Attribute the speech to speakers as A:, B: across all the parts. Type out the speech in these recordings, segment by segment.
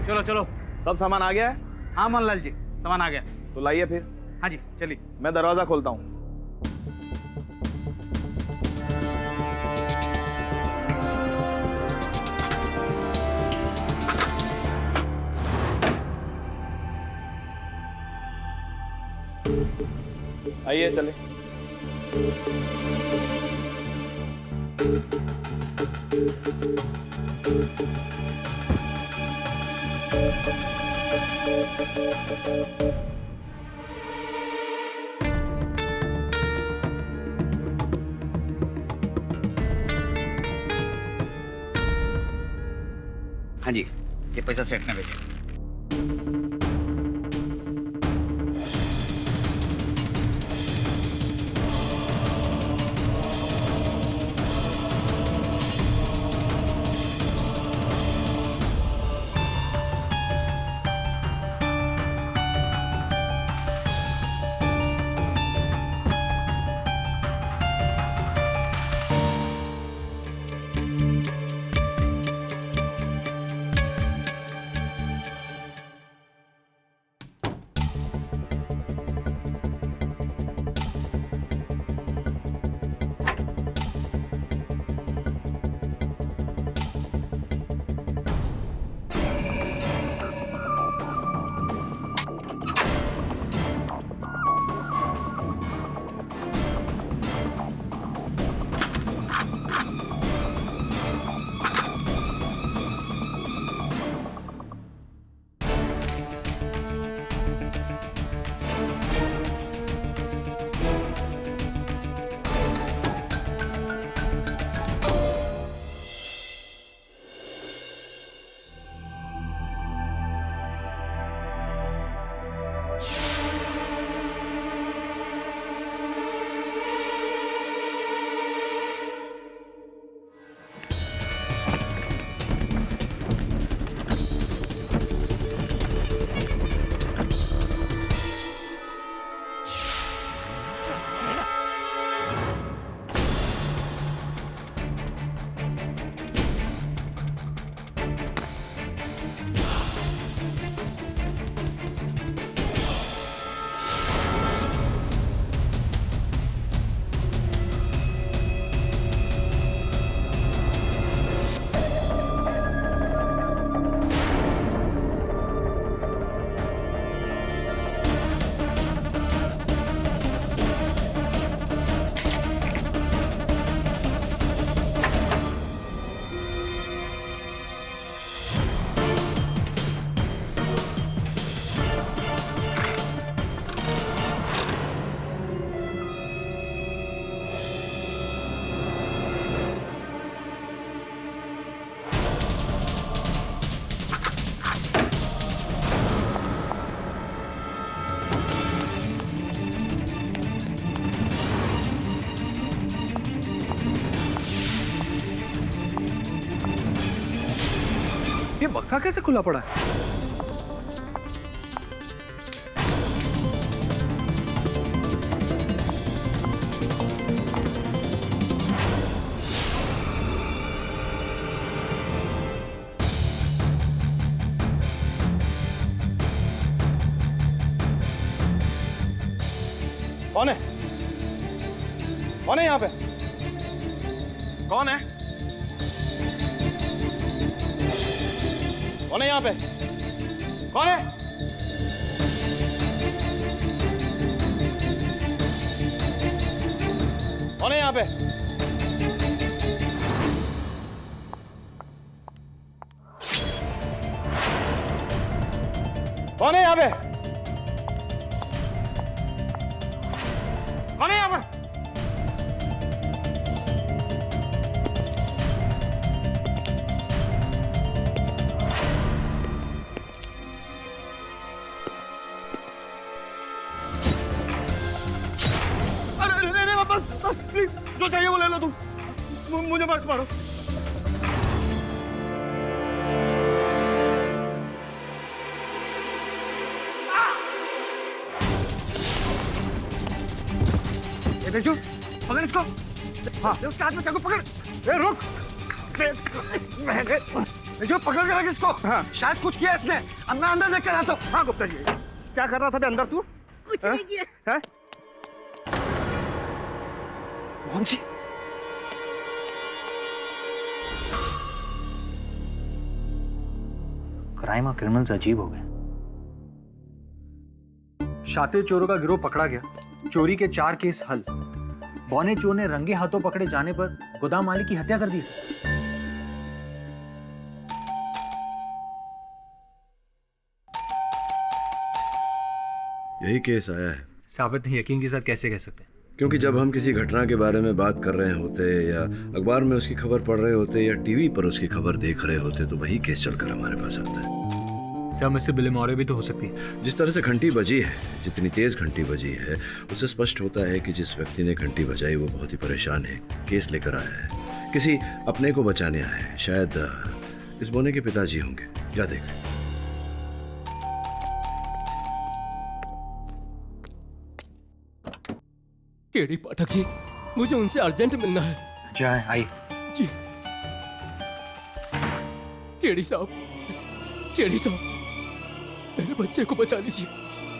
A: चलो चलो।
B: सब सामान आ गया है?
A: हाँ मोहनलाल जी, सामान आ गया।
B: तो लाइए फिर।
A: हाँ जी चलिए।
B: मैं दरवाजा खोलता हूँ। आइए चले।
C: हाँ जी, ये पैसा सेठ ने भेजा।
A: ये बक्सा कैसे खुला पड़ा है?
B: कौन है? कौन है यहाँ पे? कौन है? कौन है यहाँ पे? कौन है? कौन है यहाँ पे? कौन है यहाँ पे? कौन है यहाँ पे? बस प्लीज, जो चाहिए वो ले लो तुम। मुझे मत मारो।
A: ये बेचू, पकड़ इसको। हाँ, उसके हाथ में चाकू पकड़। ए रुक। मैंने जो पकड़ के रख इसको।
B: हाँ।
A: शायद कुछ किया इसने। अब मैं अंदर देख कर आता हूँ।
B: हाँ गुप्ता जी, क्या कर रहा था बे अंदर तू?
D: कुछ नहीं किया।
B: हैं?
A: मोहन जी,
E: क्राइम और क्रिमिनल्स अजीब हो गए। शातिर चोरों का गिरोह पकड़ा गया, चोरी के 4 केस हल। बौने चोर ने रंगे हाथों पकड़े जाने पर गोदाम मालिक की हत्या कर दी।
F: यही केस आया है,
E: साबित यकीन के साथ कैसे कह सकते हैं?
F: क्योंकि जब हम किसी घटना के बारे में बात कर रहे होते या अखबार में उसकी खबर पढ़ रहे होते या टीवी पर उसकी खबर देख रहे होते तो वही केस चलकर हमारे पास आता है।
E: सब में से बिलेमौरे भी तो हो सकती है।
F: जिस तरह से घंटी बजी है, जितनी तेज घंटी बजी है, उससे स्पष्ट होता है कि जिस व्यक्ति ने घंटी बजाई वो बहुत ही परेशान है, केस लेकर आया है, किसी अपने को बचाने आया है। शायद इस बोने के पिताजी होंगे। क्या देख रहे?
G: केडी पाठक जी, मुझे उनसे अर्जेंट मिलना है।
E: जाए आई।
G: जी केडी साहब, केडी साहब, मेरे बच्चे को बचा लीजिए।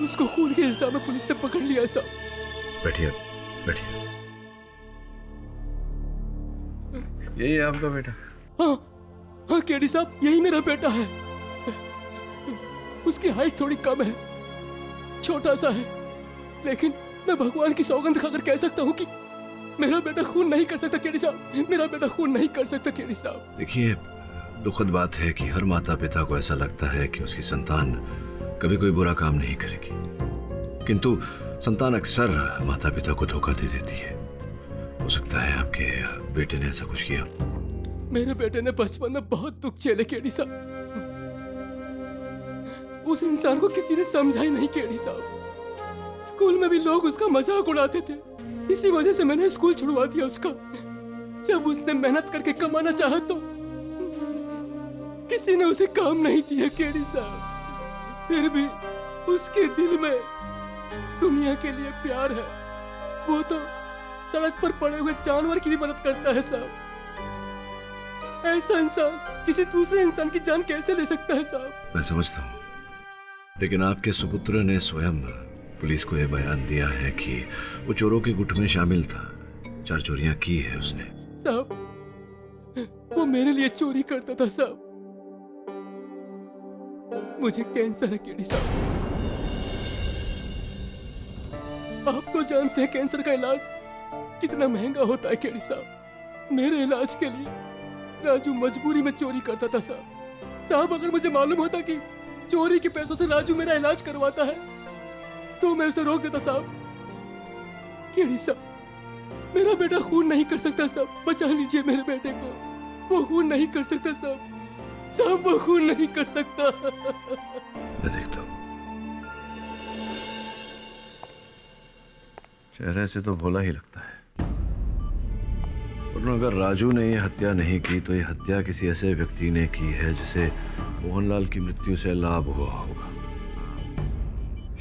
G: उसको खून के इल्जाम में पुलिस ने पकड़ लिया है साहब।
F: बैठिए, बैठिए। यही है आपका बेटा?
G: हाँ हाँ केडी साहब, यही मेरा बेटा है। उसकी हाइट थोड़ी कम है, छोटा सा है, लेकिन मैं भगवान की सौगंध खाकर कह सकता हूँ कि मेरा बेटा खून नहीं कर सकता केडी साहब। मेरा बेटा खून नहीं कर सकता केडी साहब।
F: देखिए, दुखद बात है कि हर माता पिता को ऐसा लगता है कि उसकी संतान कभी कोई बुरा काम नहीं करेगी, किंतु संतान अक्सर माता पिता को धोखा दे देती है। हो सकता है आपके बेटे ने ऐसा कुछ किया।
G: मेरे बेटे ने बचपन में बहुत दुख झेले केडी साहब। उस इंसान को किसी ने समझा ही नहीं केडी साहब। स्कूल में भी लोग उसका मजाक उड़ाते थे, इसी वजह से मैंने स्कूल छुड़वा दिया उसका। जब उसने मेहनत करके कमाना चाहा तो किसी ने उसे काम नहीं दिया केडी साहब। फिर भी उसके दिल में दुनिया के लिए प्यार है। वो तो सड़क पर पड़े हुए जानवर की भी मदद करता है साहब। ऐसा इंसान किसी दूसरे इंसान की जान कैसे ले सकता है साहब?
F: मैं समझता हूँ, लेकिन आपके सुपुत्र ने स्वयं पुलिस को यह बयान दिया है कि वो चोरों के गुट में शामिल था। 4 चोरियां की है उसने।
G: साहब, वो मेरे लिए चोरी करता था साहब। मुझे कैंसर है केडी साहब। आप तो जानते हैं कैंसर का इलाज कितना महंगा होता है केडी साहब। मेरे इलाज के लिए राजू मजबूरी में चोरी करता था साहब। अगर मुझे मालूम होता कि चोरी के पैसों से राजू मेरा इलाज करवाता है तो मैं उसे रोक देता साहब। केडी साहब, मेरा बेटा खून नहीं कर सकता साहब। बचा लीजिए मेरे बेटे को। वो खून नहीं कर सकता साहब। साहब, वो खून नहीं कर सकता।
F: मैं देखता हूँ। चेहरे से तो भोला ही लगता है, पर अगर राजू ने ये हत्या नहीं की तो ये हत्या किसी ऐसे व्यक्ति ने की है जिसे मोहनलाल की मृत्यु से लाभ हुआ होगा।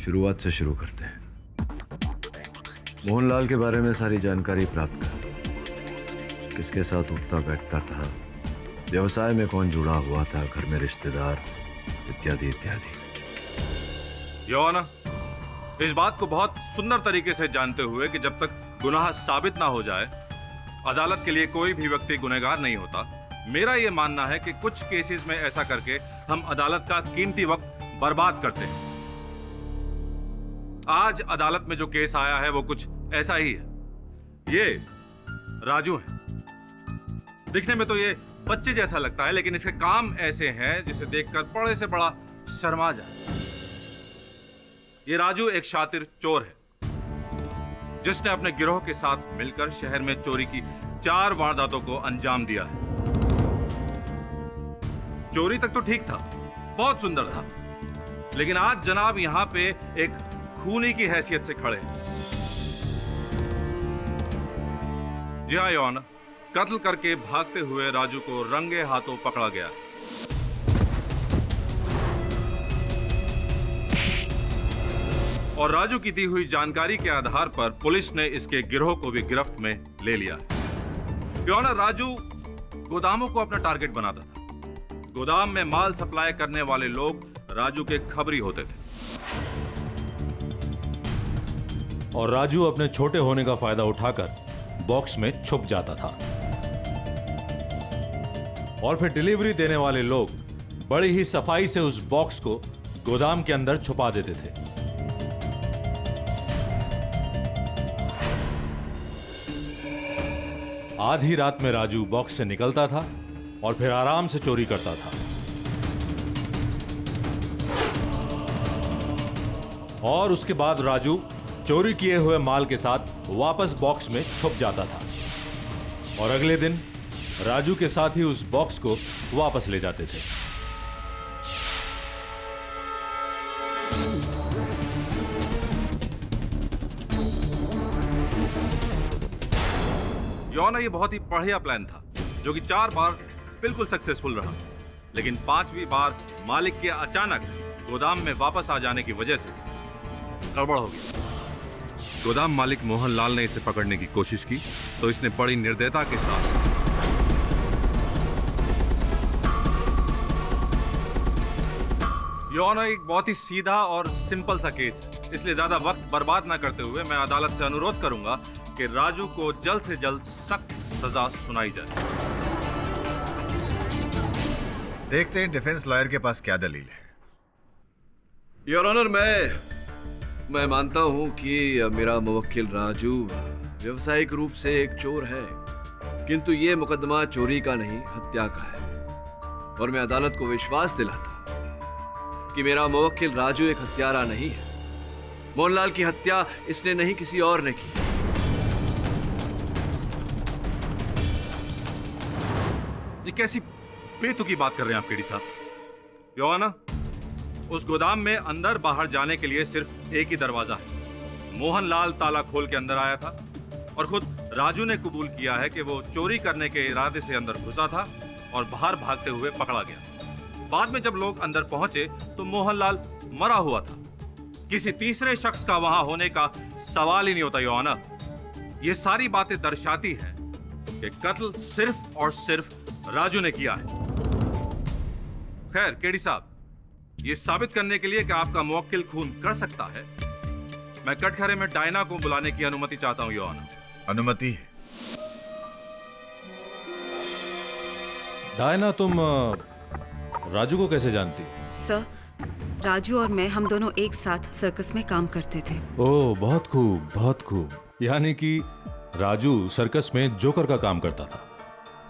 F: शुरुआत से शुरू करते हैं। मोहनलाल के बारे में सारी जानकारी प्राप्त कर, किसके साथ उठता बैठता था, व्यवसाय में कौन जुड़ा हुआ था, घर में रिश्तेदार, इत्यादि इत्यादि।
B: योर ऑनर, इस बात को बहुत सुंदर तरीके से जानते हुए कि जब तक गुनाह साबित ना हो जाए अदालत के लिए कोई भी व्यक्ति गुनहगार नहीं होता, मेरा यह मानना है कि कुछ केसेस में ऐसा करके हम अदालत का कीमती वक्त बर्बाद करते हैं। आज अदालत में जो केस आया है वो कुछ ऐसा ही है। ये राजू है। दिखने में तो ये बच्चे जैसा लगता है, लेकिन इसके काम ऐसे हैं जिसे देखकर बड़े से बड़ा शर्मा जाए। ये राजू एक शातिर चोर है जिसने अपने गिरोह के साथ मिलकर शहर में चोरी की 4 वारदातों को अंजाम दिया है। चोरी तक तो ठीक था, बहुत सुंदर था, लेकिन आज जनाब यहां पे एक खूनी की हैसियत से खड़े हैं। जी हाँ योर ऑनर, कत्ल करके भागते हुए राजू को रंगे हाथों पकड़ा गया। और राजू की दी हुई जानकारी के आधार पर पुलिस ने इसके गिरोह को भी गिरफ्त में ले लिया। योर ऑनर, राजू गोदामों को अपना टारगेट बनाता था। गोदाम में माल सप्लाई करने वाले लोग राजू के खबरी होते थे
D: और राजू अपने छोटे होने का फायदा उठाकर बॉक्स में छुप जाता था और फिर डिलीवरी देने वाले लोग बड़ी ही सफाई से उस बॉक्स को गोदाम के अंदर छुपा देते थे। आधी रात में राजू बॉक्स से निकलता था और फिर आराम से चोरी करता था और उसके बाद राजू चोरी किए हुए माल के साथ वापस बॉक्स में छुप जाता था और अगले दिन राजू के साथ ही उस बॉक्स को वापस ले जाते थे।
B: योना ये बहुत ही बढ़िया प्लान था जो कि 4 बार बिल्कुल सक्सेसफुल रहा, लेकिन 5वीं बार मालिक के अचानक गोदाम में वापस आ जाने की वजह से गड़बड़ हो गई। गोदाम मालिक मोहनलाल ने इसे पकड़ने की कोशिश की तो इसने बड़ी निर्दयता के साथ योना एक बहुत ही सीधा और सिंपल सा केस है, इसलिए ज्यादा वक्त बर्बाद ना करते हुए मैं अदालत से अनुरोध करूंगा कि राजू को जल्द से जल्द सख्त सजा सुनाई जाए।
H: देखते हैं डिफेंस लॉयर के पास क्या दलील है।
F: योर ऑनर, मैं मानता हूं कि मेरा मुवक्किल राजू व्यवसायिक रूप से एक चोर है, किंतु यह मुकदमा चोरी का नहीं हत्या का है और मैं अदालत को विश्वास दिलाता हूं कि मेरा मुवक्किल राजू एक हत्यारा नहीं है। मोहनलाल की हत्या इसने नहीं किसी और ने की।
B: ये कैसी बेतुकी बात कर रहे हैं आप केडी साहब? योना, उस गोदाम में अंदर बाहर जाने के लिए सिर्फ एक ही दरवाजा है। मोहनलाल ताला खोल के अंदर आया था और खुद राजू ने कबूल किया है कि वो चोरी करने के इरादे से अंदर घुसा था और बाहर भागते हुए पकड़ा गया। बाद में जब लोग अंदर पहुंचे तो मोहनलाल मरा हुआ था। किसी तीसरे शख्स का वहां होने का सवाल ही नहीं होता। योना, ये सारी बातें दर्शाती हैं कि कत्ल सिर्फ और सिर्फ राजू ने किया है। खैर केडी साहब, ये साबित करने के लिए कि आपका मुवक्किल खून कर सकता है, मैं कटघरे में डायना को बुलाने की अनुमति चाहता हूं। Your honour.
H: अनुमति है।
D: डायना, तुम राजू को कैसे जानती?
I: सर, राजू और मैं, हम दोनों एक साथ सर्कस में काम करते थे।
D: ओह, बहुत खूब, बहुत खूब। यानी कि राजू सर्कस में जोकर का काम करता था।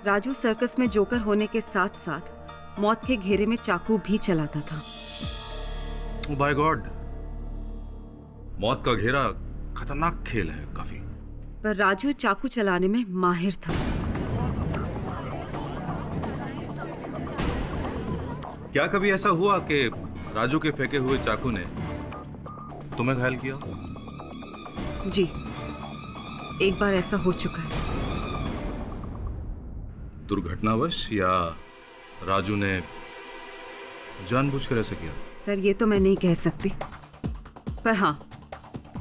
I: राजू सर्कस में जोकर होने के साथ साथ मौत के घेरे में चाकू भी चलाता था।
B: ओह बाय गॉड, मौत का घेरा खतरनाक खेल है काफी।
I: पर राजू चाकू चलाने में माहिर था।
B: क्या कभी ऐसा हुआ कि राजू के फेंके हुए चाकू ने तुम्हें घायल किया?
I: जी, एक बार ऐसा हो चुका है।
B: दुर्घटनावश या राजू ने जानबूझकर ऐसा किया?
I: सर, ये तो मैं नहीं कह सकती, पर हाँ,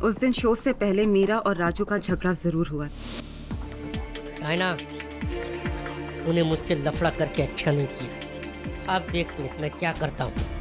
I: उस दिन शो से पहले मीरा और राजू का झगड़ा जरूर हुआ।
J: डायना, उन्हें मुझसे लफड़ा करके अच्छा नहीं किया। अब देख तू मैं क्या करता हूँ।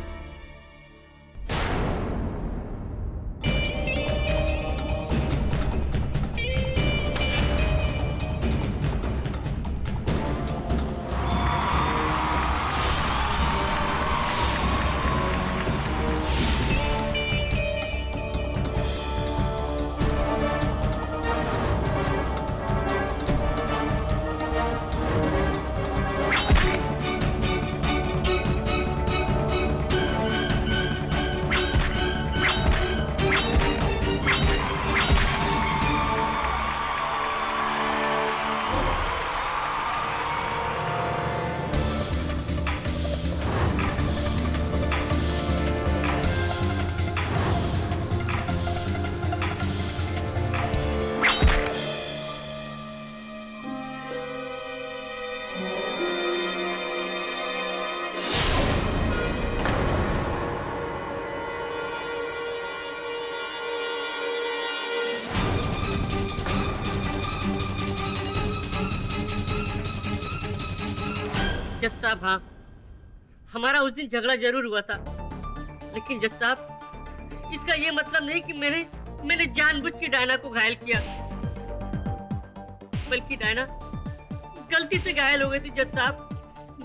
J: जज साहब, हाँ, हमारा उस दिन झगड़ा जरूर हुआ था, लेकिन जज साहब इसका ये मतलब नहीं कि मैंने जानबूझ के डायना को घायल किया, बल्कि डायना गलती से घायल हो गई थी जज साहब।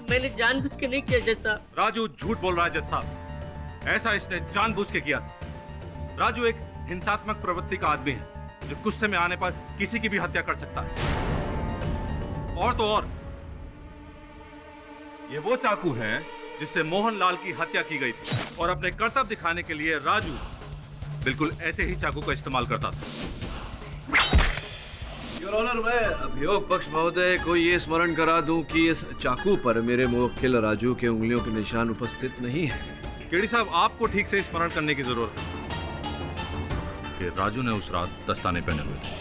J: मैंने जानबूझ के नहीं किया जज साहब।
B: राजू झूठ बोल रहा है जज साहब, ऐसा इसने जानबूझ के किया। राजू एक हिंसात्मक प्रवृत्ति का आदमी है जो गुस्से में आने पर किसी की भी हत्या कर सकता है। और तो और ये वो चाकू है जिससे मोहनलाल की हत्या की गई थी, और अपने कर्तव्य दिखाने के लिए राजू बिल्कुल ऐसे ही चाकू का इस्तेमाल करता था।
F: योर ऑनर, मैं अभियोग पक्ष महोदय को ये स्मरण करा दूं कि इस चाकू पर मेरे मुवक्किल राजू के उंगलियों के निशान उपस्थित नहीं है।
B: केडी साहब, आपको ठीक से स्मरण करने की जरूरत है कि राजू ने उस रात दस्ताने पहने हुए थे,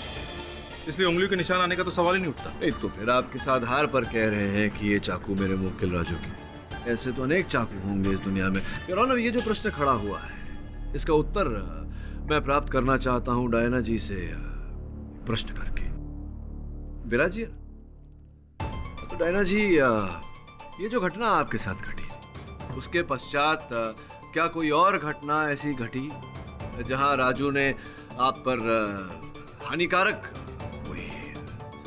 B: इसलिए उंगलियों के निशान आने का तो सवाल ही नहीं उठता।
F: नहीं तो फिर आप किस आधार पर कह रहे हैं कि ये चाकू मेरे मुवक्किल राजू की? ऐसे तो अनेक चाकू होंगे इस दुनिया में। योर ऑनर, ये जो प्रश्न खड़ा हुआ है इसका उत्तर मैं प्राप्त करना चाहता हूं डायना जी से प्रश्न करके। विराजिए। तो डायना जी, ये जो घटना आपके साथ घटी, उसके पश्चात क्या कोई और घटना ऐसी घटी जहां राजू ने आप पर हानिकारक कोई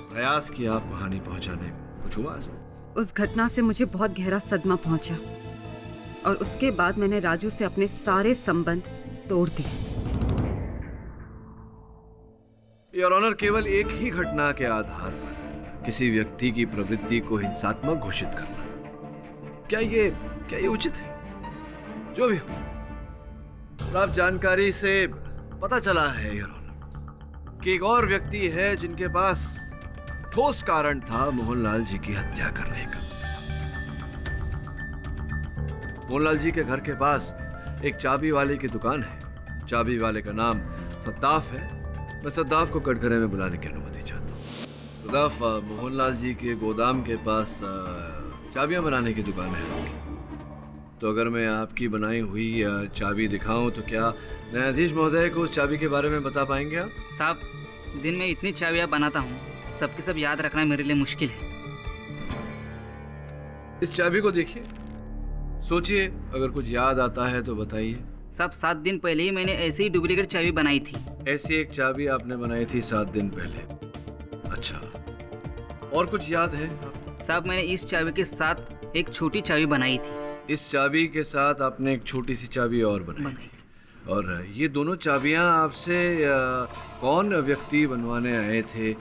F: प्रयास किया, आपको हानि पहुंचाने? कुछ हुआ ऐसा?
I: उस घटना से मुझे बहुत गहरा सदमा पहुंचा और उसके बाद मैंने राजू से अपने सारे संबंध तोड़ दिए।
F: योर ऑनर, केवल एक ही घटना के आधार पर किसी व्यक्ति की प्रवृत्ति को हिंसात्मक घोषित करना, क्या ये उचित है? जो भी हो, प्राप्त जानकारी से पता चला है योर ऑनर कि एक और व्यक्ति है जिनके पास ठोस कारण था मोहनलाल जी की हत्या करने का। मोहनलाल जी के घर के पास एक चाबी वाले की दुकान है। चाबी वाले का नाम सद्दाफ है। मैं सद्दाफ को कटघरे में बुलाने की अनुमति चाहता हूँ। सद्दाफ, मोहनलाल जी के गोदाम के पास चाबियां बनाने की दुकान है आपकी। तो अगर मैं आपकी बनाई हुई चाबी दिखाऊं तो क्या न्यायाधीश महोदय को उस चाबी के बारे में बता पाएंगे आप?
K: साहब, दिन में इतनी चाबियां बनाता हूँ, सबके सब याद रखना मेरे लिए मुश्किल है।
F: इस चाबी को देखिए, सोचिए, अगर कुछ याद आता है तो बताइए।
K: साहब, 7 दिन पहले ही मैंने ऐसी ही डुप्लीकेट चाबी बनाई थी।
F: ऐसी एक चाबी आपने बनाई थी 7 दिन पहले? अच्छा, और कुछ याद है?
K: साहब, मैंने इस चाबी के साथ एक छोटी चाबी बनाई थी।
F: इस चाबी के साथ आपने एक छोटी सी चाबी और बनाई थी। और ये दोनों चाबियां आपसे कौन व्यक्ति बनवाने आए थे?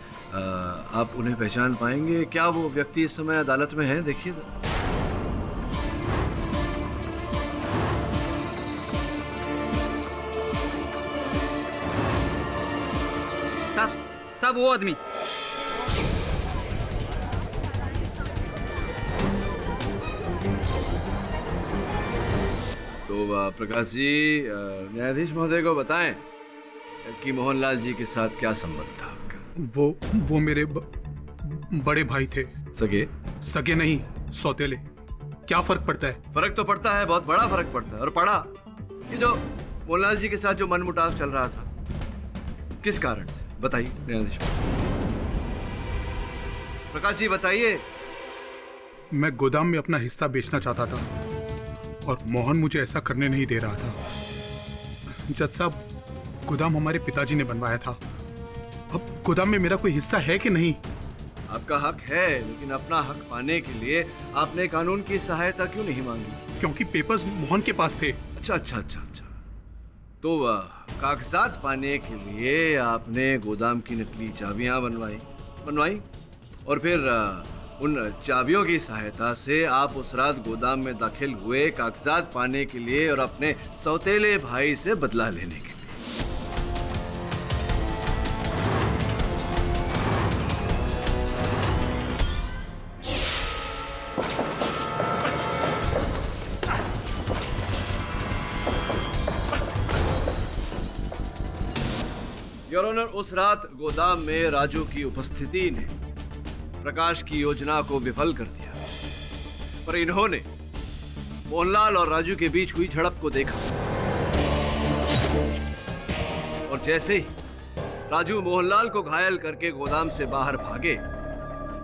F: आप उन्हें पहचान पाएंगे? क्या वो व्यक्ति इस समय अदालत में है? देखिए
K: साहब, वो आदमी।
F: तो प्रकाश जी, न्यायाधीश महोदय को बताएं कि मोहनलाल जी के साथ क्या संबंध था आपका?
L: वो मेरे बड़े भाई थे। सगे नहीं, सौतेले। क्या फर्क पड़ता है?
F: फर्क तो पड़ता है, बहुत बड़ा फर्क पड़ता है। और पड़ा कि जो मोहनलाल जी के साथ जो मनमुटाव चल रहा था, किस कारण से? बताइए न्यायाधीश प्रकाश जी, बताइए।
L: मैं गोदाम में अपना हिस्सा बेचना चाहता था और मोहन मुझे ऐसा करने नहीं दे रहा था। जज साहब, गोदाम हमारे पिताजी ने बनवाया था। अब गोदाम में मेरा कोई हिस्सा है कि नहीं?
F: आपका हक है, लेकिन अपना हक पाने के लिए आपने कानून की सहायता क्यों नहीं मांगी?
L: क्योंकि पेपर्स मोहन के पास थे।
F: अच्छा। तो कागजात पाने के लिए आपने गोदाम की नकली चाबियां बनवाई और फिर उन चाबियों की सहायता से आप उस रात गोदाम में दाखिल हुए कागजात पाने के लिए और अपने सौतेले भाई से बदला लेने के लिए। योर ऑनर, उस रात गोदाम में राजू की उपस्थिति ने प्रकाश की योजना को विफल कर दिया, पर इन्होंने मोहनलाल और राजू के बीच हुई झड़प को देखा और जैसे ही राजू मोहनलाल को घायल करके गोदाम से बाहर भागे,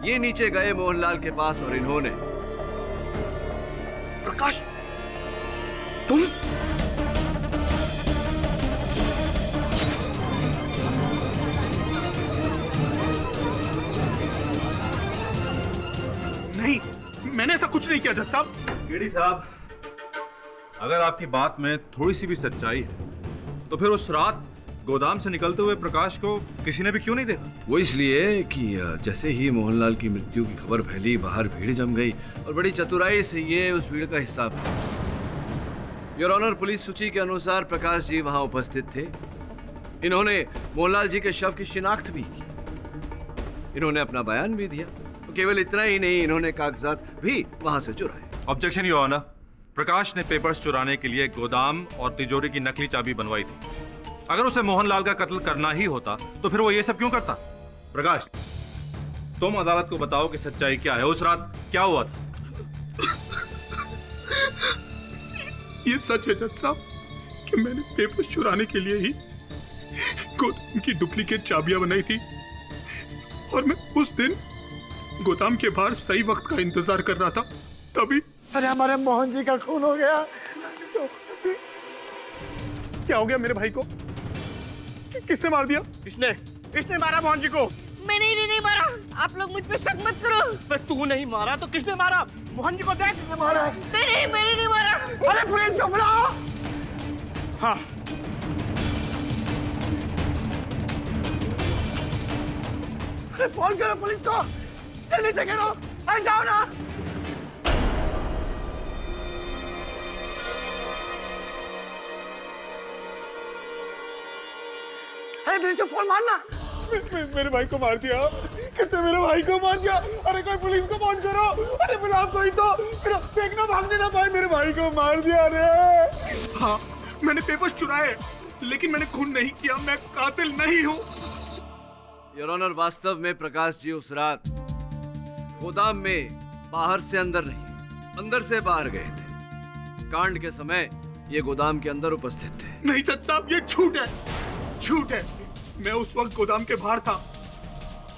F: ये नीचे गए मोहनलाल के पास और इन्होंने
A: प्रकाश तुम?
L: नहीं, मैंने ऐसा कुछ नहीं किया जज साहब।
B: केडी साहब, अगर आपकी बात में थोड़ी सी भी सच्चाई है तो फिर उस रात गोदाम से निकलते हुए प्रकाश को किसी ने भी क्यों नहीं देखा?
F: वो इसलिए कि जैसे ही मोहनलाल की मृत्यु की खबर फैली, बाहर भीड़ जम गई और बड़ी चतुराई से ये उस भीड़ का हिस्सा था। योर ऑनर, पुलिस सूची के अनुसार प्रकाश जी वहां उपस्थित थे। इन्होंने मोहनलाल जी के शव की शिनाख्त भी की, इन्होंने अपना बयान भी दिया। तो केवल इतना ही नहीं, इन्होंने कागजात भी वहां से चुराए।
B: ऑब्जेक्शन योर ऑनर, प्रकाश ने पेपर्स चुराने के लिए गोदाम और तिजोरी की नकली चाबी बनवाई थी। अगर उसे मोहनलाल का कत्ल करना ही होता तो फिर वो ये सब क्यों करता? प्रकाश, तुम अदालत को बताओ कि सच्चाई क्या है, उस रात क्या हुआ था?
L: ये सच है जज साहब कि मैंने पेपर्स चुराने के लिए ही गोदाम की डुप्लीकेट चाबियां बनाई थी और मैं उस दिन गोदाम के बाहर सही वक्त का इंतजार कर रहा था। तभी
A: अरे हमारे मोहन जी का खून हो गया।
L: क्या हो गया मेरे भाई को? किसने मार दिया?
A: किसने मारा मोहन जी को?
J: मैंने नहीं मारा। आप लोग मुझ पे शक मत करो।
A: तू नहीं मारा तो किसने मारा? मोहन जी को देख किसने मारा है।
J: नहीं, मैंने नहीं मारा।
A: अरे पुलिस को बुलाओ।
L: हाँ,
A: अरे फोन करो पुलिस को, जल्दी से करो। आ जाओ ना। अरे पुलिस को फोन मारना।
L: मेरे भाई को मार दिया। किसने मेरे भाई को मार दिया? अरे कोई पुलिस को फोन करो। अरे बुलाओ कोई तो। देखना भागने ना पाए, मेरे भाई को मार दिया। अरे हाँ, मैंने पेपर्स चुराए लेकिन मैंने खून नहीं किया। मैं कातिल नहीं हूँ।
F: योर ऑनर, वास्तव में प्रकाश जी उस रात गोदाम में बाहर से अंदर नहीं, अंदर से बाहर गए थे। कांड के समय ये गोदाम के अंदर उपस्थित थे।
L: नहीं जज साहब, ये झूठ है, झूठ है। मैं उस वक्त गोदाम के बाहर था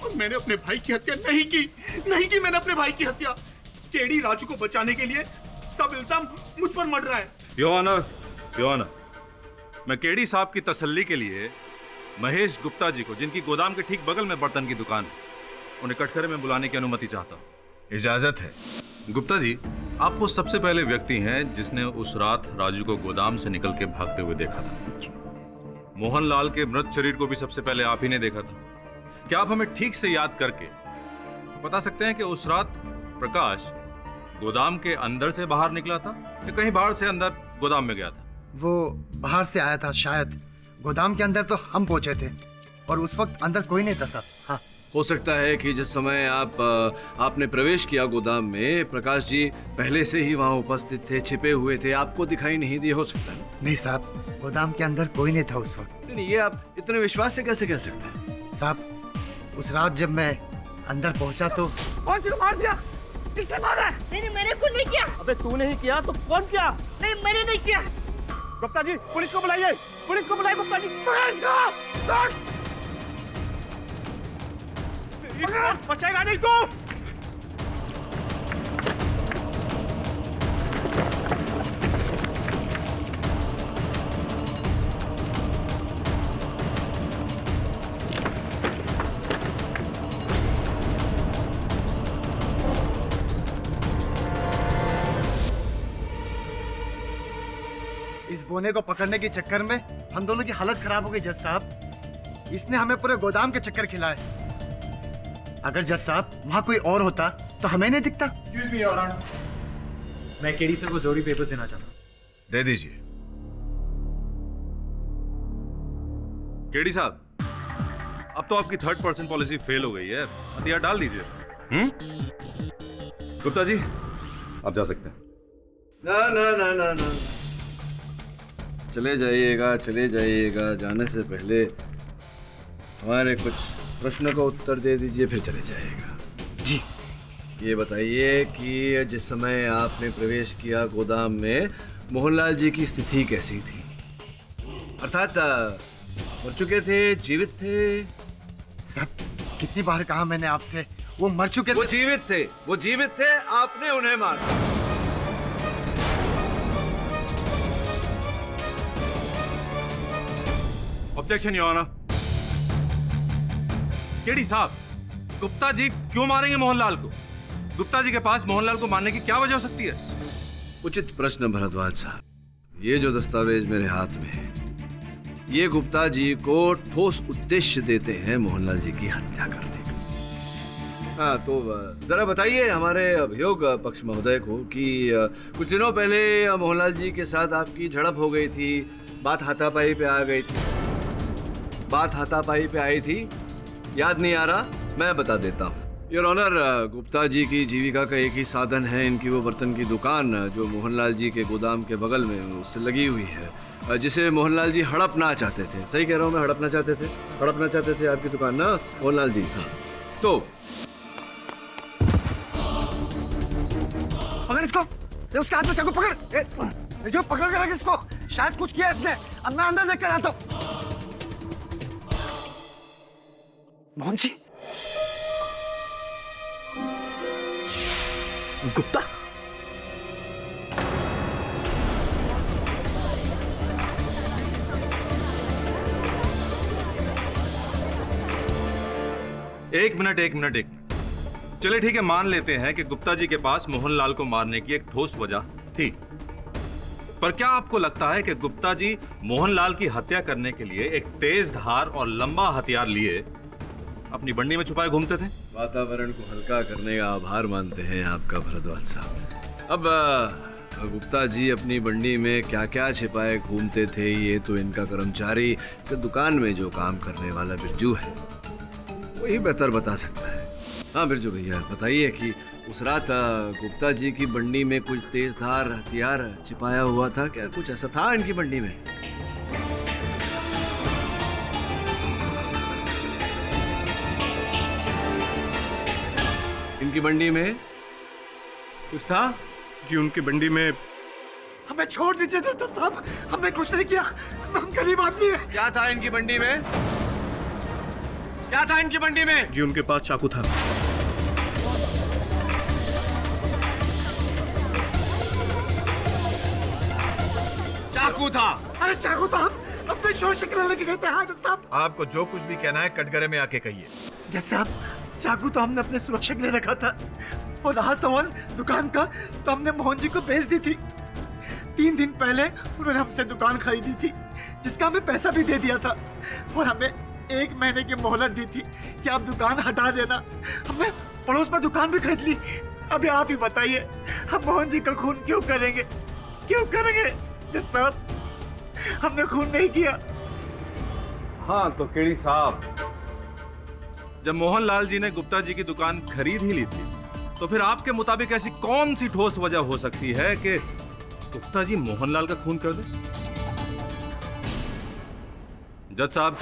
L: और मैंने अपने भाई की हत्या नहीं की मैंने अपने भाई की हत्या। केडी राजू को बचाने के लिए सब इल्जाम मुझ पर मर रहा है।
B: योर ऑनर, मैं केडी साहब की तसल्ली के लिए महेश गुप्ता जी को, जिनकी गोदाम के ठीक बगल में बर्तन की दुकान है, उन्हें कटघरे में बुलाने की अनुमति चाहता हूँ।
H: इजाजत है।
B: गुप्ता जी, आप वो सबसे पहले व्यक्ति हैं जिसने उस रात राजू को गोदाम से निकल के भागते हुए देखा था। मोहनलाल के मृत शरीर को भी सबसे पहले आप ही ने देखा था। क्या आप हमें ठीक से याद करके बता सकते हैं कि उस रात प्रकाश गोदाम के अंदर से बाहर निकला था या कहीं बाहर से अंदर गोदाम में गया था?
A: वो बाहर से आया था शायद। गोदाम के अंदर तो हम पहुंचे थे और उस वक्त अंदर कोई नहीं था सर। हाँ,
F: हो सकता है कि जिस समय आपने प्रवेश किया गोदाम में, प्रकाश जी पहले से ही वहां उपस्थित थे, छिपे हुए थे, आपको दिखाई नहीं दिए। हो सकता है।
A: नहीं साहब, गोदाम के अंदर कोई नहीं था उस वक्त।
F: नहीं, ये आप इतने विश्वास से कैसे कह सकते हैं?
A: साहब, उस रात जब मैं अंदर पहुंचा तो कौन सी मार दिया? किसने मारा?
J: नहीं, मैंने कुछ नहीं किया।
A: अबे तू नहीं किया तो कौन किया?
J: नहीं, मैंने नहीं किया।
A: गुप्ता जी, पुलिस को बुलाइए। पुलिस को बुलाइए गुप्ता जी। बचेगा नहीं तू। इस बोने को पकड़ने के चक्कर में हम दोनों की हालत खराब हो गई जज साहब। इसने हमें पूरे गोदाम के चक्कर खिलाए। अगर जज साहब वहाँ कोई और होता तो हमें नहीं दिखता।
E: एक्सक्यूज मी योर ऑनर, मैं केडी सर को जोड़ी पेपर देना चाहता हूँ।
H: दे दीजिए।
B: केडी साहब, अब तो आपकी 3rd पर्सन पॉलिसी फेल हो गई है, हथियार डाल दीजिए। गुप्ता जी, आप जा सकते हैं।
F: ना ना ना ना ना, चले जाइएगा। जाने से पहले हमारे कुछ प्रश्नों का उत्तर दे दीजिए, फिर चले जाइएगा।
A: जी।
F: ये बताइए कि जिस समय आपने प्रवेश किया गोदाम में, मोहनलाल जी की स्थिति कैसी थी? अर्थात मर चुके थे, जीवित थे?
A: सर, कितनी बार कहा मैंने आपसे, वो मर चुके थे।
F: वो जीवित थे, आपने उन्हें मारा।
B: Objection your honour. केडी साहब, गुप्ता जी क्यों मारेंगे मोहनलाल को? गुप्ता जी के पास मोहनलाल को मारने की क्या वजह हो सकती है?
F: उचित प्रश्न भरद्वाज साहब। ये जो दस्तावेज मेरे हाथ में है, ये गुप्ता जी को ठोस उद्देश्य देते हैं मोहनलाल जी की हत्या करने का। हाँ, तो जरा बताइए हमारे अभियोग पक्ष महोदय को कि कुछ दिनों पहले मोहनलाल जी के साथ आपकी झड़प हो गई थी, बात हाथापाई पे आ गई थी, बात हाथापाई पे आई थी, याद नहीं आ रहा? मैं बता देता हूँ योर ऑनर। गुप्ता जी की जीविका का एक ही साधन है इनकी वो बर्तन की दुकान जो मोहनलाल जी के गोदाम के बगल में उससे लगी हुई है, जिसे मोहनलाल जी हड़पना चाहते थे। सही कह रहा हूँ मैं? हड़पना चाहते थे, हड़पना चाहते थे आपकी दुकान ना मोहनलाल जी? हाँ। तो
A: पकड़ इसको, उसके हाथ में चाकू पकड़। जो पकड़ कर रख इसको, शायद कुछ किया इसने। अब मैं अंदर देख कर आता हूँ। मोहन जी, गुप्ता,
B: एक मिनट। चलिए ठीक है, मान लेते हैं कि गुप्ता जी के पास मोहनलाल को मारने की एक ठोस वजह थी। पर क्या आपको लगता है कि गुप्ता जी मोहनलाल की हत्या करने के लिए एक तेज धार और लंबा हथियार लिए अपनी बंडी में छुपाए घूमते थे?
F: वातावरण को हल्का करने का आभार मानते हैं आपका भरद्वाज साहब। अब गुप्ता जी अपनी बंडी में क्या क्या छिपाए घूमते थे ये तो इनका कर्मचारी तो दुकान में जो काम करने वाला बिरजू है वही बेहतर बता सकता है। हाँ बिरजू भैया, बताइए कि उस रात गुप्ता जी की बंडी में कुछ तेज धार हथियार छिपाया हुआ था क्या? कुछ ऐसा था इनकी बंडी में? इनकी बंडी में कुछ था?
L: जी उनकी बंडी में।
A: हमें छोड़ दीजिए दोस्त साहब, हमने कुछ नहीं किया, हम गरीब आदमी हैं।
F: क्या था इनकी बंडी में? क्या था इनकी बंडी में?
L: जी उनके पास चाकू था।
F: चाकू था?
A: अरे चाकू तो हम अपने शोर शिकने लेके गए थे। हाँ जज साहब,
H: आपको जो कुछ भी कहना है कटघरे में आके कहिए।
A: जज साहब, चाकू तो हमने अपने सुरक्षा के लिए रखा था, और रहा सवाल दुकान का, तो हमने मोहन जी को बेच दी थी। 3 दिन पहले उन्होंने हमसे दुकान खरीदी थी, जिसका हमें पैसा भी दे दिया था, और हमें 1 महीने की मोहलत दी थी कि आप दुकान हटा देना। हमने पड़ोस में दुकान भी खरीद ली। अभी आप ही बताइए, हम मोहन जी का खून क्यों करेंगे? क्यों करेंगे जज साहब? हमने खून नहीं किया।
B: हाँ तो केडी साहब, जब मोहनलाल जी ने गुप्ता जी की दुकान खरीद ही ली थी, तो फिर आपके मुताबिक ऐसी कौन सी ठोस वजह हो सकती है कि गुप्ता जी मोहनलाल का खून कर दे? जज साहब,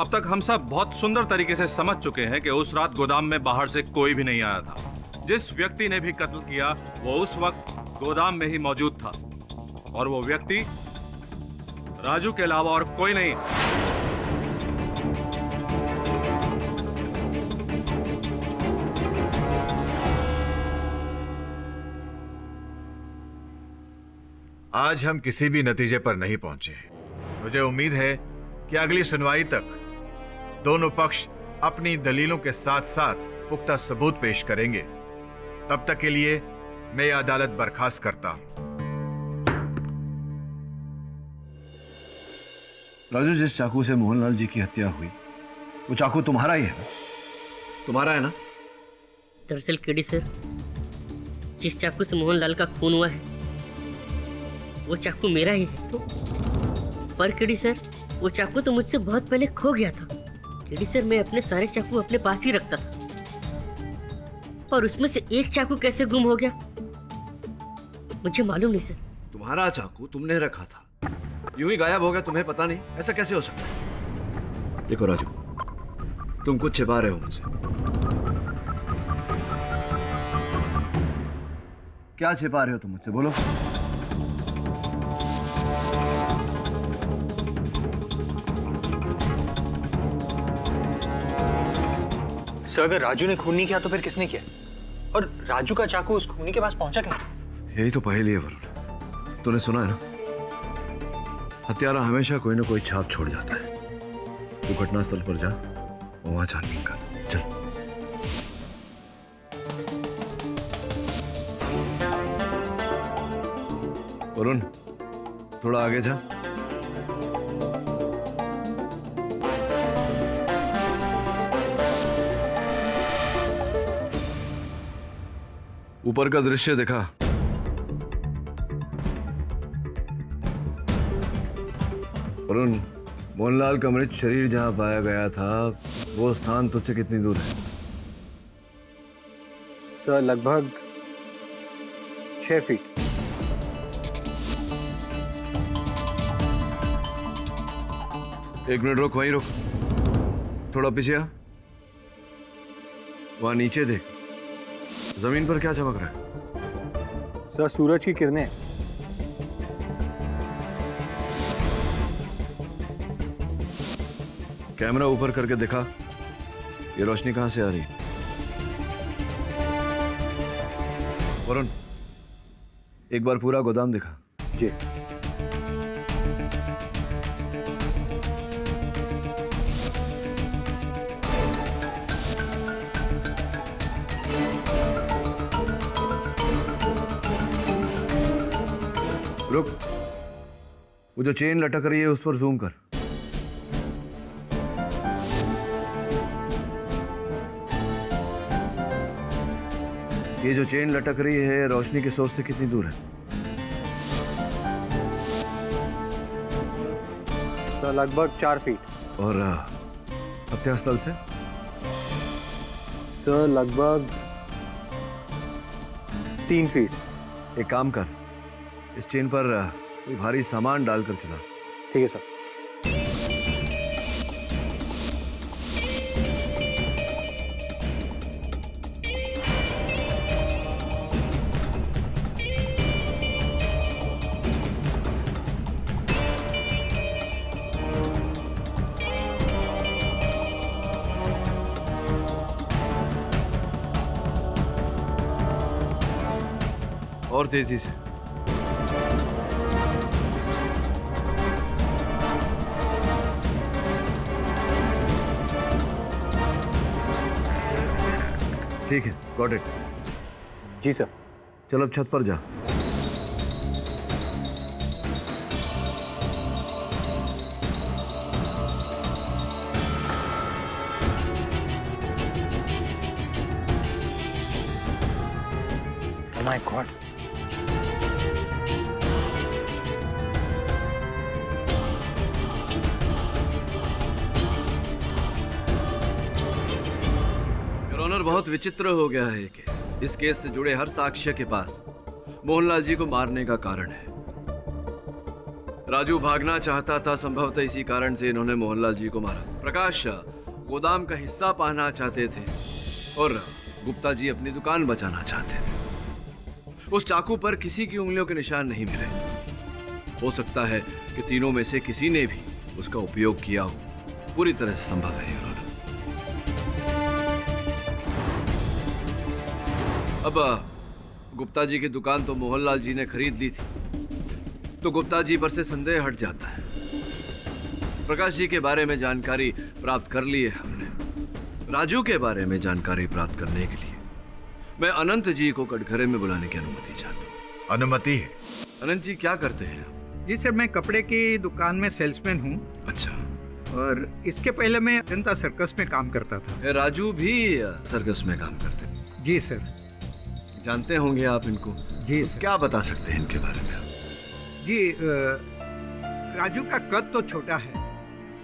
B: अब तक हम सब बहुत सुंदर तरीके से समझ चुके हैं कि उस रात गोदाम में बाहर से कोई भी नहीं आया था। जिस व्यक्ति ने भी कत्ल किया वो उस वक्त गोदाम में ही मौजूद था, और वो व्यक्ति राजू के अलावा और कोई नहीं।
H: आज हम किसी भी नतीजे पर नहीं पहुंचे। मुझे उम्मीद है कि अगली सुनवाई तक दोनों पक्ष अपनी दलीलों के साथ साथ पुख्ता सबूत पेश करेंगे। तब तक के लिए मैं यह अदालत बर्खास्त करता हूं।
F: राजू, जिस चाकू से मोहनलाल जी की हत्या हुई वो चाकू तुम्हारा ही है ना? तुम्हारा है ना?
J: दरअसल केडी सर, जिस चाकू से मोहनलाल का खून हुआ है वो चाकू मेरा ही है। तो पर केडी सर, वो चाकू तो मुझसे बहुत पहले खो गया था। केडी सर, मैं अपने सारे चाकू अपने पास ही रखता था, पर उसमें से एक चाकू कैसे गुम हो गया मुझे मालूम नहीं सर।
F: तुम्हारा चाकू तुमने रखा था, यूं ही गायब हो गया, तुम्हें पता नहीं? ऐसा कैसे हो सकता है? देखो राजू, तुम कुछ छिपा रहे हो मुझसे। क्या छिपा रहे हो तुम मुझसे? बोलो।
E: सर, अगर राजू ने खून नहीं किया तो फिर किसने किया? और राजू का चाकू उस खूनी के पास पहुंचा कैसे?
F: यही तो पहेली है वरुण। तूने सुना है ना, हत्यारा हमेशा कोई ना कोई छाप छोड़ जाता है। तू घटनास्थल पर जा और वहां छानबीन कर। चल। वरुण, थोड़ा आगे जा। ऊपर का दृश्य देखा? वरुण, मोहनलाल का मृत शरीर जहां पाया गया था वो स्थान तुझसे कितनी दूर है?
E: सर लगभग 6 फीट।
F: एक मिनट रुक, वहीं रुक। थोड़ा पीछे आ। वहां नीचे देख, जमीन पर क्या चमक रहा है?
E: सर सूरज की किरणें।
F: कैमरा ऊपर करके दिखा, ये रोशनी कहां से आ रही है? वरुण, एक बार पूरा गोदाम दिखा।
E: जी।
F: रुक, वो जो चेन लटक रही है उस पर जूम कर। ये जो चेन लटक रही है रोशनी के सोर्स से कितनी दूर है?
E: तो लगभग 4 फीट।
F: और हत्या स्थल से?
E: तो लगभग 3 फीट।
F: एक काम कर, इस चेन पर कोई भारी सामान डालकर चला।
E: ठीक है सर।
F: और तेजी से। ठीक है, गॉट इट।
E: Ji sir.
F: चल अब छत पर जा।
E: Oh my God.
F: ऑनर, बहुत विचित्र हो गया है ये केस। इस केस से जुड़े हर साक्ष्य के पास मोहनलाल जी को मारने का कारण है। राजू भागना चाहता था, संभवतः इसी कारण से इन्होंने मोहनलाल जी को मारा। प्रकाश गोदाम का हिस्सा पाना चाहते थे और गुप्ता जी अपनी दुकान बचाना चाहते थे। उस चाकू पर किसी की उंगलियों के निशान नहीं मिले। हो सकता है कि तीनों में से किसी ने भी उसका उपयोग किया हो। पूरी तरह से संभव है। अब गुप्ता जी की दुकान तो मोहनलाल जी ने खरीद ली थी, तो गुप्ता जी पर से संदेह हट जाता है। प्रकाश जी के बारे में जानकारी प्राप्त कर ली है हमने। राजू के बारे में जानकारी प्राप्त करने के लिए मैं अनंत जी को कटघरे में बुलाने की अनुमति चाहता हूँ।
H: अनुमति है?
F: अनंत जी क्या करते हैं?
M: जी सर, मैं कपड़े की दुकान में सेल्समैन हूँ।
F: अच्छा।
M: और इसके पहले मैं जनता सर्कस में काम करता था।
F: राजू भी सर्कस में काम करते हैं?
M: जी सर।
F: जानते होंगे आप इनको?
M: जी
F: तो क्या बता सकते हैं इनके बारे में?
M: जी, राजू का कद तो छोटा है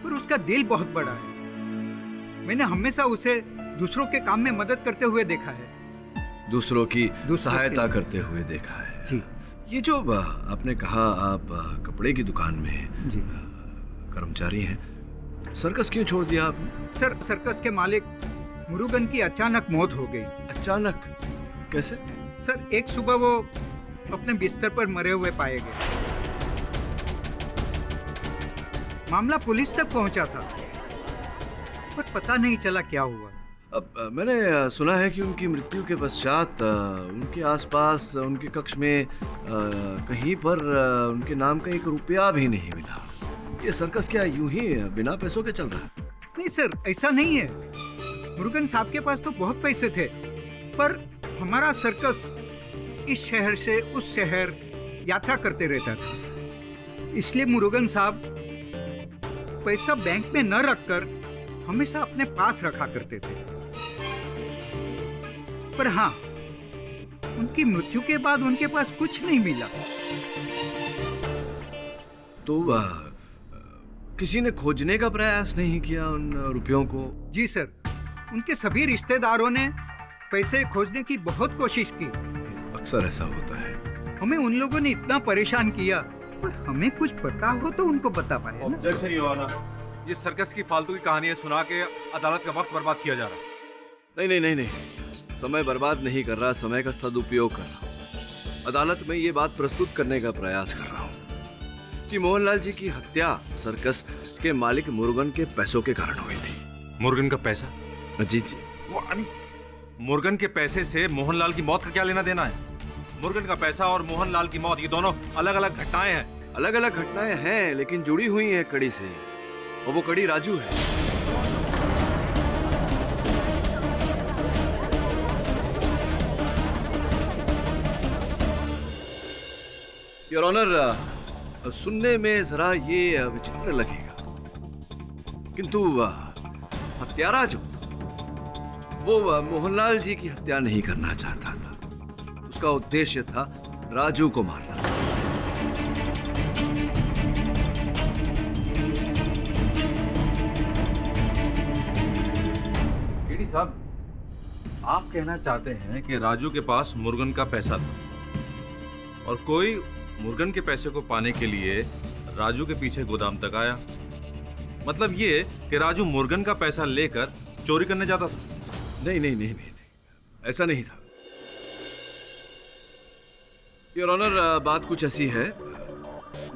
M: पर उसका दिल बहुत बड़ा है। मैंने हमेशा उसे दूसरों के काम में मदद करते हुए देखा है।
F: दूसरों की सहायता करते हुए देखा है
M: जी।
F: ये जो आपने कहा आप कपड़े की दुकान में
M: जी
F: कर्मचारी हैं, सर्कस क्यों छोड़ दिया आपने?
M: सर, सर्कस के मालिक मुरुगन की अचानक मौत हो गई।
F: अचानक? कैसे?
M: सर, एक सुबह वो अपने बिस्तर पर मरे हुए पाए गए। मामला पुलिस तक पहुंचा था पर पता नहीं चला क्या हुआ।
F: अब मैंने सुना है कि उनकी मृत्यु के पश्चात उनके आसपास उनके कक्ष में कहीं पर उनके नाम का 1 रुपया भी नहीं मिला। ये सर्कस क्या यूं ही बिना पैसों के चल रहा है?
M: नहीं सर, ऐसा नहीं है। मुरुगन साहब के पास तो बहुत पैसे थे, पर हमारा सर्कस इस शहर से उस शहर यात्रा करते रहता था, इसलिए मुरुगन साहब पैसा बैंक में न रखकर हमेशा अपने पास रखा करते थे। पर हाँ, उनकी मृत्यु के बाद उनके पास कुछ नहीं मिला।
F: तो किसी ने खोजने का प्रयास नहीं किया उन रुपयों को?
M: जी सर, उनके सभी रिश्तेदारों ने पैसे खोजने की बहुत कोशिश की।
F: अक्सर ऐसा होता है।
M: हमें उन लोगों ने इतना परेशान किया, पर हमें कुछ पता हो तो उनको बता पाए ना।
B: ऑब्जेक्शन योर ऑनर, ये सर्कस की फालतू की कहानियां सुना के अदालत का वक्त बर्बाद किया जा रहा है।
F: नहीं नहीं नहीं नहीं, समय बर्बाद नहीं कर रहा, समय का सदुपयोग कर रहा हूँ। अदालत में ये बात प्रस्तुत करने का प्रयास कर रहा हूँ कि मोहनलाल जी की हत्या सर्कस के मालिक मुरुगन के पैसों के कारण हुई थी।
B: मुरुगन का पैसा?
F: जी जी।
B: मुरुगन के पैसे से मोहनलाल की मौत का क्या लेना देना है? मुरुगन का पैसा और मोहनलाल की मौत, ये दोनों अलग अलग घटनाएं हैं।
F: अलग अलग घटनाएं हैं, लेकिन जुड़ी हुई हैं कड़ी से, और वो कड़ी राजू है। योर ऑनर, सुनने में जरा ये विचित्र लगेगा, किंतु हत्यारा जो वो मोहनलाल जी की हत्या नहीं करना चाहता था। उसका उद्देश्य था राजू को मारना।
B: केडी साहब, आप कहना चाहते हैं कि राजू के पास मुरुगन का पैसा था और कोई मुरुगन के पैसे को पाने के लिए राजू के पीछे गोदाम तक आया। मतलब ये कि राजू मुरुगन का पैसा लेकर चोरी करने जाता था?
F: नहीं नहीं नहीं नहीं, ऐसा नहीं था योर ऑनर। बात कुछ ऐसी है,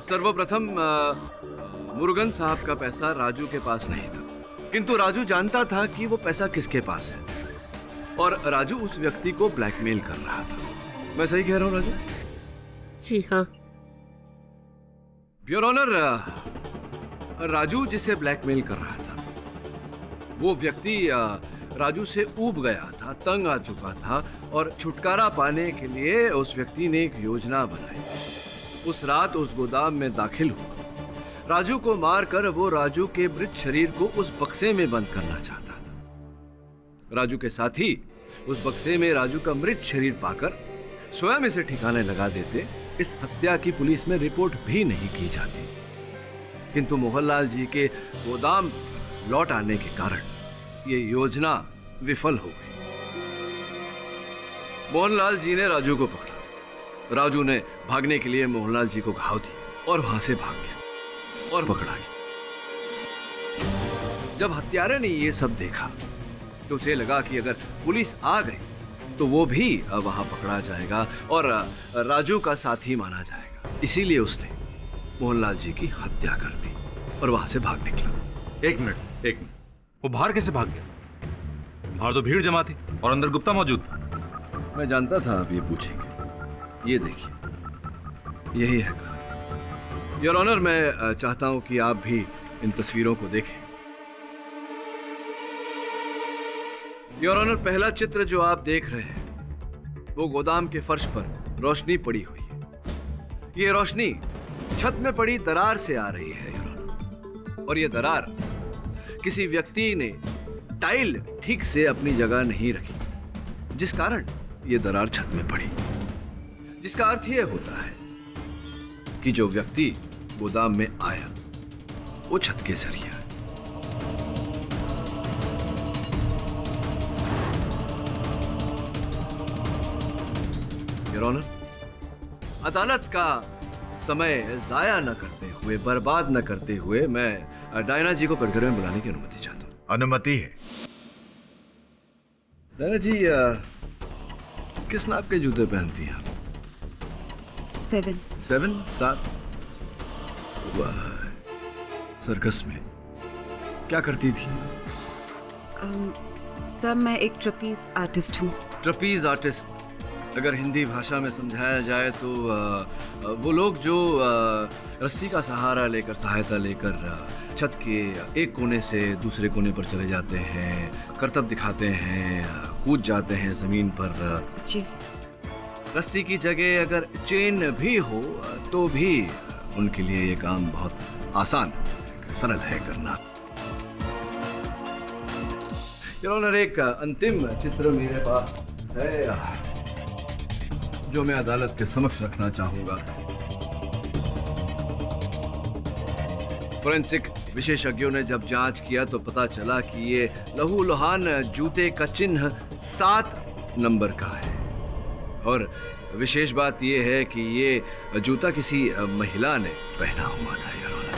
F: सर्वप्रथम मुरुगन साहब का पैसा राजू के पास नहीं था, किंतु राजू जानता था कि वो पैसा किसके पास है, और राजू उस व्यक्ति को ब्लैकमेल कर रहा था। मैं सही कह रहा हूँ राजू?
J: जी हाँ।
F: योर ऑनर, राजू जिसे ब्लैकमेल कर रहा था, वो व्यक्ति राजू से ऊब गया था, तंग आ चुका था, और छुटकारा पाने के लिए उस व्यक्ति ने एक योजना बनाई। उस रात उस गोदाम में दाखिल हुआ। राजू को मारकर वो राजू के मृत शरीर को उस बक्से में बंद करना चाहता था। राजू के साथी उस बक्से में राजू का मृत शरीर पाकर स्वयं इसे ठिकाने लगा देते। इस हत्या की पुलिस में रिपोर्ट भी नहीं की जाती, किंतु मोहनलाल जी के गोदाम लौट आने के कारण ये योजना विफल हो गई। मोहनलाल जी ने राजू को पकड़ा। राजू ने भागने के लिए मोहनलाल जी को घाव दी और वहां से भाग गया और पकड़ा गया। जब हत्यारे ने ये सब देखा तो उसे लगा कि अगर पुलिस आ गई तो वो भी वहां पकड़ा जाएगा और राजू का साथी माना जाएगा। इसीलिए उसने मोहनलाल जी की हत्या कर दी और वहां से भाग निकला।
B: एक मिनट, वो बाहर कैसे भाग गया? बाहर तो भीड़ जमा थी और अंदर गुप्ता मौजूद था।
F: मैं जानता था आप ये पूछेंगे। ये देखिए, यही है कहानी। योर ऑनर, मैं चाहता हूं कि आप भी इन तस्वीरों को देखें। योर ऑनर, पहला चित्र जो आप देख रहे हैं वो गोदाम के फर्श पर रोशनी पड़ी हुई है। ये रोशनी छत में पड़ी दरार से आ रही है योर ऑनर, और ये दरार किसी व्यक्ति ने टाइल ठीक से अपनी जगह नहीं रखी, जिस कारण ये दरार छत में पड़ी। जिसका अर्थ यह होता है कि जो व्यक्ति गोदाम में आया वो छत के जरिए आया। योर ऑनर, अदालत का समय जाया न करते हुए, बर्बाद न करते हुए, मैं डायना जी को कटघरे में बुलाने की अनुमति चाहता हूँ।
H: अनुमति है।
F: डायना जी, किस नाप के जूते पहनती हैं आप? 7? वाह, सर्कस में क्या करती थी?
I: सर, मैं एक ट्रपीज आर्टिस्ट हूँ।
F: Trapezius artist? अगर हिंदी भाषा में समझाया जाए तो वो लोग जो रस्सी का सहारा लेकर, सहायता लेकर छत के एक कोने से दूसरे कोने पर चले जाते हैं, करतब दिखाते हैं, कूद जाते हैं जमीन पर।
I: जी।
F: रस्सी की जगह अगर चेन भी हो तो भी उनके लिए ये काम बहुत आसान, सरल है करना। योर ऑनर, एक अंतिम चित्र मेरे पास है जो मैं अदालत के समक्ष रखना चाहूंगा। फोरेंसिक विशेषज्ञों ने जब जांच किया तो पता चला कि ये लहूलुहान जूते का चिन्ह 7 नंबर का है, और विशेष बात यह है कि ये जूता किसी महिला ने पहना हुआ था। योर ऑनर,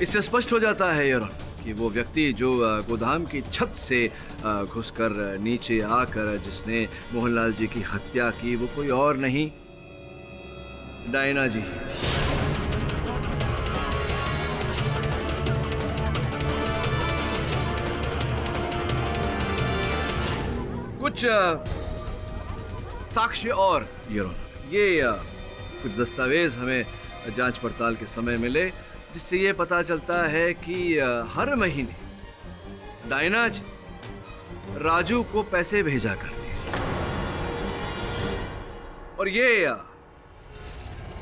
F: इससे स्पष्ट हो जाता है योर ऑनर कि वो व्यक्ति जो गोदाम की छत से घुसकर नीचे आकर जिसने मोहनलाल जी की हत्या की, वो कोई और नहीं, डायना जी। कुछ साक्ष्य और योर ऑनर, ये कुछ दस्तावेज हमें जांच पड़ताल के समय मिले जिससे ये पता चलता है कि हर महीने डायना जी राजू को पैसे भेजा करती है, और ये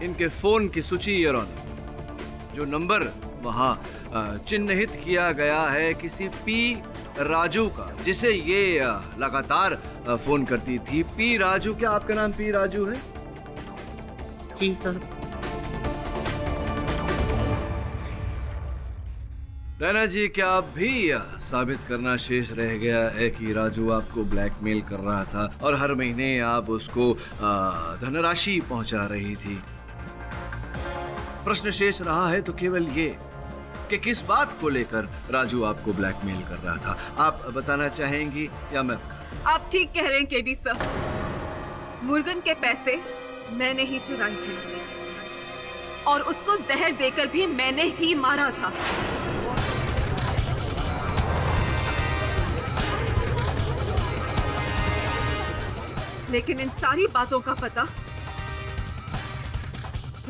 F: इनके फोन की सूची योर ऑनर, जो नंबर वहां चिन्हित किया गया है किसी पी राजू का, जिसे ये लगातार फोन करती थी। पी राजू, क्या आपका नाम पी राजू है?
J: जी साहब।
F: डायना जी, क्या आप भी साबित करना शेष रह गया है कि राजू आपको ब्लैकमेल कर रहा था और हर महीने आप उसको धनराशि पहुंचा रही थी? प्रश्न शेष रहा है तो केवल ये कि किस बात को लेकर राजू आपको ब्लैकमेल कर रहा था, आप बताना चाहेंगी या मैं?
I: आप ठीक कह रहे हैं केडी सर, मुर्गन के पैसे मैंने ही चुराए थे और उसको जहर देकर भी मैंने ही मारा था। लेकिन इन सारी बातों का पता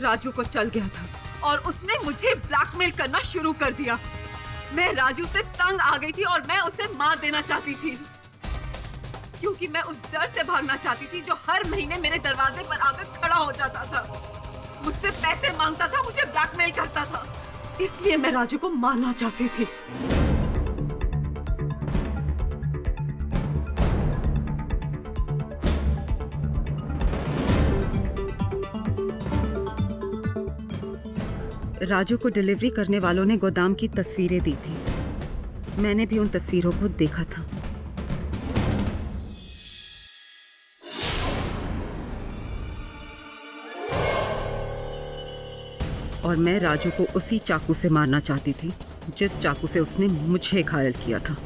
I: राजू को चल गया था और उसने मुझे ब्लैकमेल करना शुरू कर दिया। मैं राजू से तंग आ गई थी और मैं उसे मार देना चाहती थी, क्योंकि मैं उस डर से भागना चाहती थी जो हर महीने मेरे दरवाजे पर आकर खड़ा हो जाता था, मुझसे पैसे मांगता था, मुझे ब्लैकमेल करता था। इसलिए मैं राजू को मारना चाहती थी। राजू को डिलीवरी करने वालों ने गोदाम की तस्वीरें दी थी, मैंने भी उन तस्वीरों को देखा था। और मैं राजू को उसी चाकू से मारना चाहती थी जिस चाकू से उसने मुझे घायल किया था।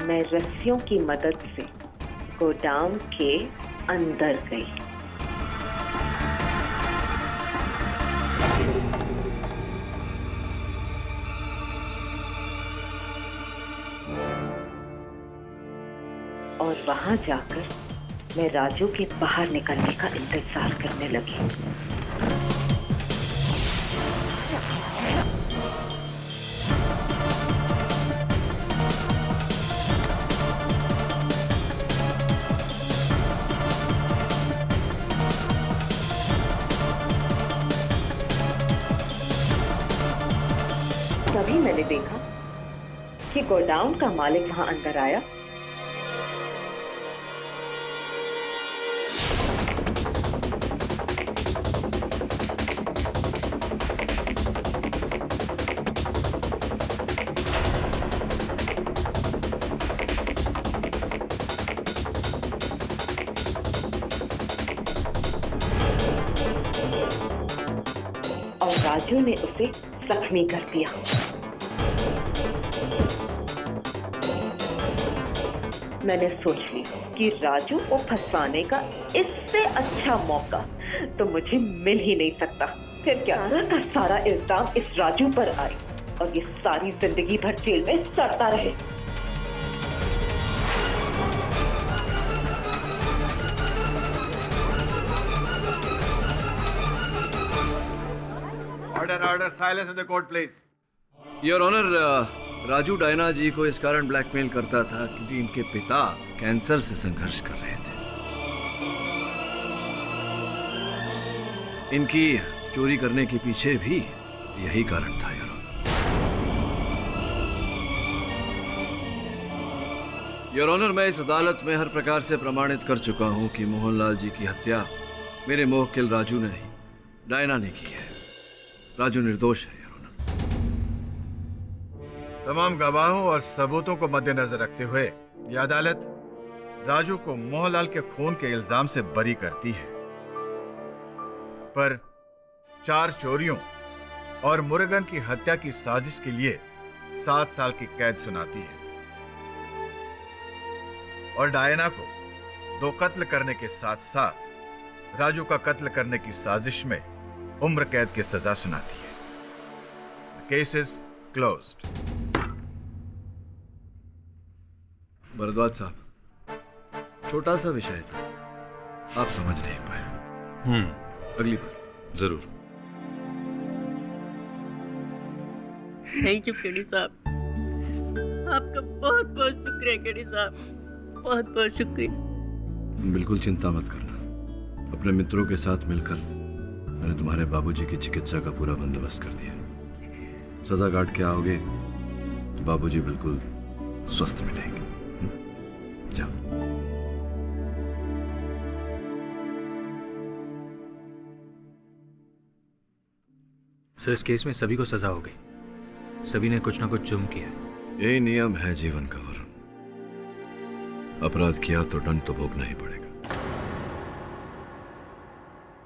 N: मैं रस्सियों की मदद से गोदाम के अंदर गई। और वहां जाकर मैं राजू के बाहर निकलने का इंतजार करने लगी। तभी मैंने देखा कि गोडाउन का मालिक वहां अंदर आया और राजू ने उसे जख्मी कर दिया। मैंने सोच ली कि राजू को फंसाने का इससे अच्छा मौका तो मुझे मिल ही नहीं सकता। फिर क्या सर का सारा इल्जाम इस राजू पर आए और ये सारी जिंदगी भर जेल में सड़ता रहे।
H: Order silence in the court please.
F: Your honour, Raju Diana ji को इस कारण ब्लैकमेल करता था क्योंकि इनके पिता कैंसर से संघर्ष कर रहे थे। इनकी चोरी करने के पीछे भी यही कारण था। योर ऑनर, मैं इस अदालत में हर प्रकार से प्रमाणित कर चुका हूं कि मोहनलाल जी की हत्या मेरे मोहकिल राजू ने नहीं, डायना ने की है। राजू निर्दोष है।
H: तमाम गवाहों और सबूतों को मद्देनजर रखते हुए यह अदालत राजू को मोहनलाल के खून के इल्जाम से बरी करती है, पर 4 चोरियों और मुरुगन की हत्या की साजिश के लिए 7 साल की कैद सुनाती है और डायना को 2 कत्ल करने के साथ साथ राजू का कत्ल करने की साजिश में उम्र कैद की सजा सुनाती है। Case is closed.
F: भरद्वाज साहब, छोटा सा विषय था, आप समझ नहीं पाए। अगली बार जरूर।
J: थैंक यू केडी साहब, आपका बहुत बहुत शुक्रिया केडी साहब, बहुत बहुत शुक्रिया।
F: बिल्कुल चिंता मत करना, अपने मित्रों के साथ मिलकर मैंने तुम्हारे बाबूजी की चिकित्सा का पूरा बंदोबस्त कर दिया। सजा काट के आओगे तो बाबूजी बिल्कुल स्वस्थ मिलेंगे। जाओ।
E: सर, इस केस में सभी को सजा हो गई। सभी ने कुछ ना कुछ जुर्म किया है।
F: यही नियम है जीवन का वरुण। अपराध किया तो दंड तो भोगना ही पड़ेगा।